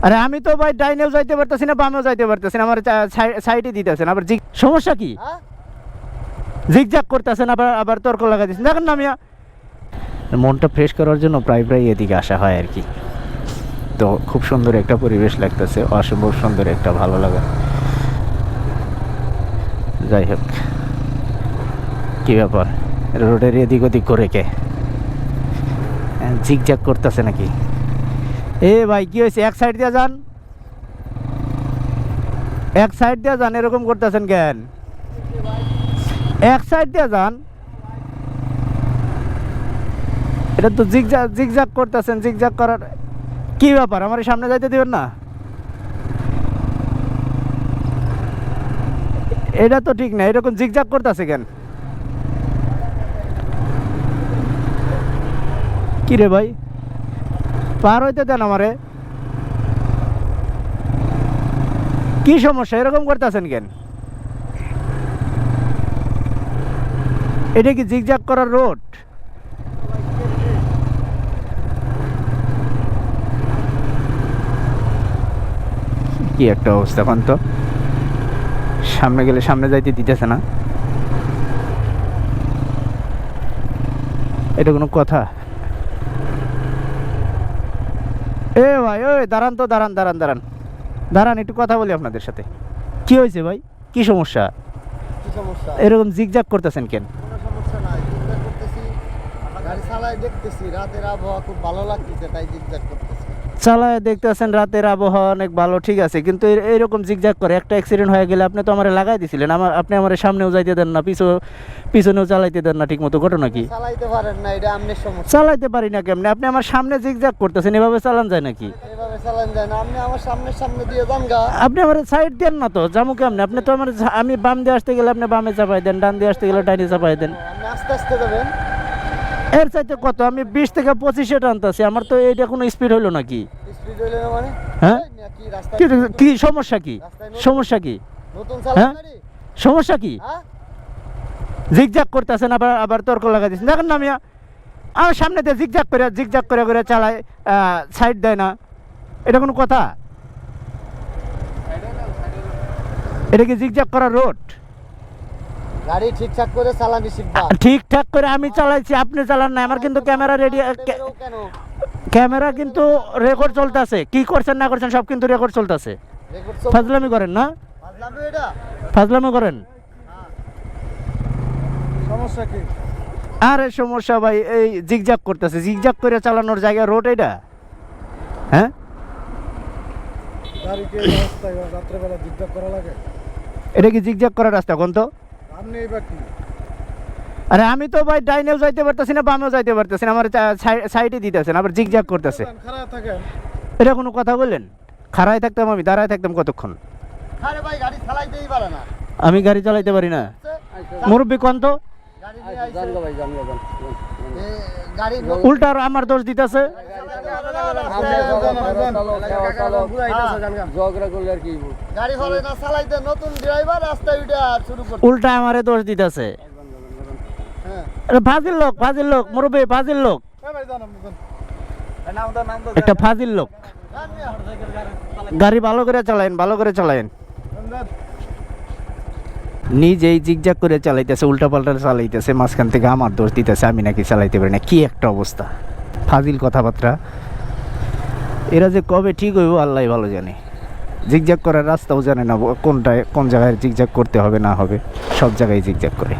আরে আমি তো ভাই ডাইনেও যাইতে পারতেছি না, বামেও যাইতে পারতেছি না, আমার সাইডে দিতেছেন। আবার সমস্যা কি? জিগজাগ করতেছেন, আবার আবার তর্ক লাগাই দিচ্ছেন। দেখেন না মিয়া, মনটা ফ্রেশ করার জন্য প্রায় প্রায় এদিকে আসা হয় আর কি। তো খুব সুন্দর একটা পরিবেশ লাগতেছে, অসম্ভব সুন্দর একটা ভালো লাগা। যাই হোক, কি ব্যাপার, রোডের এদিক ওদিক করে কে জিগজাগ করতেছে নাকি? এ ভাই কি হয়েছে? এক সাইড দিয়ে যান, এক সাইড দিয়ে যান, এরকম করতেছেন কেন? এক সাইড দিয়ে যান। এটা তো জিগজাগ জিগজাগ করতেছেন, জিগজাগ করার কি ব্যাপার? আমার সামনে যাইতে দিবেন না? এটা তো ঠিক না, এরকম জিগজাগ করতেছে কেন? কি রে ভাই, পার হইতে দেন আমারে। কি সমস্যা, এরকম করতেছেন কেন? এটা কি জিগজাগ করার রোড? কি একটা অবস্থা এখন তো, সামনে গেলে সামনে যাইতে দিতেছে না। এটা কোনো কথা? এ ভাই ওই দাঁড়ান তো, দাঁড়ান দাঁড়ান দাঁড়ান দাঁড়ান, একটু কথা বলি আপনাদের সাথে। কি হয়েছে ভাই, কি সমস্যা? এরকম জিগজাগ করতেছেন কেন? রাতের আবহাওয়া খুব ভালো লাগতেছে, তাই জিগজাগ করতেছি। চালায় দেখতেছেন রাতের আবহাওয়া অনেক ভালো, ঠিক আছে, কিন্তু এইরকম জিগজাগ করে একটা অ্যাক্সিডেন্ট হয়ে গেলে আপনি তো আমার লাগাই দিছিলেন। আপনি আমার সামনেও যাইতে দেন না, পিছনেও চালাইতে দেন না ঠিক মতো। ঘটনা কি? চালাইতে পারেন না, এটা আপনার সমস্যা। চালাইতে পারি না কেমনে? আপনি আমার সামনে জিগজাগ করতেছেন, এভাবে চালান যায় নাকি? এভাবে চালান যায় না, আপনি আমার সামনে দিয়ে যান গা। আপনি আমার সাইড দেন না তো, জামু কেমনে? আপনি তো আমার, আমি বাম দিয়ে আসতে গেলে আপনি বামে চাপাই দেন, ডান দিয়ে আসতে গেলে ডাইনে চাপাই দেন। আপনি আস্তে আস্তে যাবেন। এর চাইতে কত, আমি 20 থেকে 25-এ টানতেছি, আমার তো এইটা কোনো স্পিড হইলো নাকি? স্পিড হইলে না মানে? হ্যাঁ, কি রাস্তা কি সমস্যা কি? সমস্যা কি? নতুন হ্যাঁ, চালান গাড়ি? সমস্যা কি? হ্যাঁ, জিগজাগ করতেছেন, আবার আবার তর্ক লাগাই দিচ্ছেন। দেখেন না মিয়া, আমার সামনে দিয়ে জিগজাগ করে করে চালায়, সাইড দেয় না। এটা কোনো কথা? এটা কি জিগজাগ করার রোড? গাড়ি ঠিকঠাক করে চালানি শিখবা। ঠিকঠাক করে আমি চালাইছি, আপনি চালান না। আমার কিন্তু ক্যামেরা রেডি, কেন ক্যামেরা কিন্তু রেকর্ড চলতেছে, কি করছেন না করছেন সব কিন্তু রেকর্ড চলতেছে। রেকর্ড ফাজলামি করেন না, ফাজলামি এটা? ফাজলামি করেন। সমস্যা কি? আরে সমস্যা ভাই, এই জিগজাগ করতেছে, জিগজাগ করে চালানোর জায়গা রোড এটা? হ্যাঁ, গাড়িকে রাস্তায় রাত্রেবেলা জিগজাগ করা লাগে? এটা কি জিগজাগ করার রাস্তা কোন তো? আপনি এবার কি? আরে আমি তো ভাই ডাইনেও যাইতে পারতেছি না, বামেও যাইতে পারতেছি না, আমার সাইডে দিতেছেন, আবার জিগজাগ করতেছে। খারাপ থাকেন। এটা কোনো কথা বললেন? খাড়ায় থাকতাম, আমি দাঁড়ায় থাকতাম কতক্ষণ? আরে ভাই গাড়ি চালাইতেই পারে না। আমি গাড়ি চালাইতে পারি না? মুরব্বী কোন তো? গাড়ি নিয়ে আইছে। জানগা ভাই জানগা। গাড়ি উল্টা আর আমার দোষ দিতেছে। গাড়ি হলে না চালাইতে, নতুন ড্রাইভার রাস্তায় উঠে শুরু করতে। উল্টা আমারে দোষ দিতেছে। হ্যাঁ, ফাজিল লোক, ফাজিল লোক, মুরব্বী ফাজিল লোক, একটা ফাজিল লোক। গাড়ি ভালো করে চালায়েন, ভালো করে চালায়েন। নিজেই জিগজাগ করে চালাইতেছে, উল্টা পাল্টা চালাইতেছে, মাঝখান থেকে আমার দোষ দিতেছে, আমি নাকি চালাইতে পারি না। কি একটা অবস্থা, ফাজিল কথাবার্তা। এরা যে কবে ঠিক হইব আল্লাহ ভালো জানে। জিগজাগ করার রাস্তাও জানে না, কোনটায় কোন জায়গায় জিগজাগ করতে হবে না হবে, সব জায়গায় জিগজাগ করে।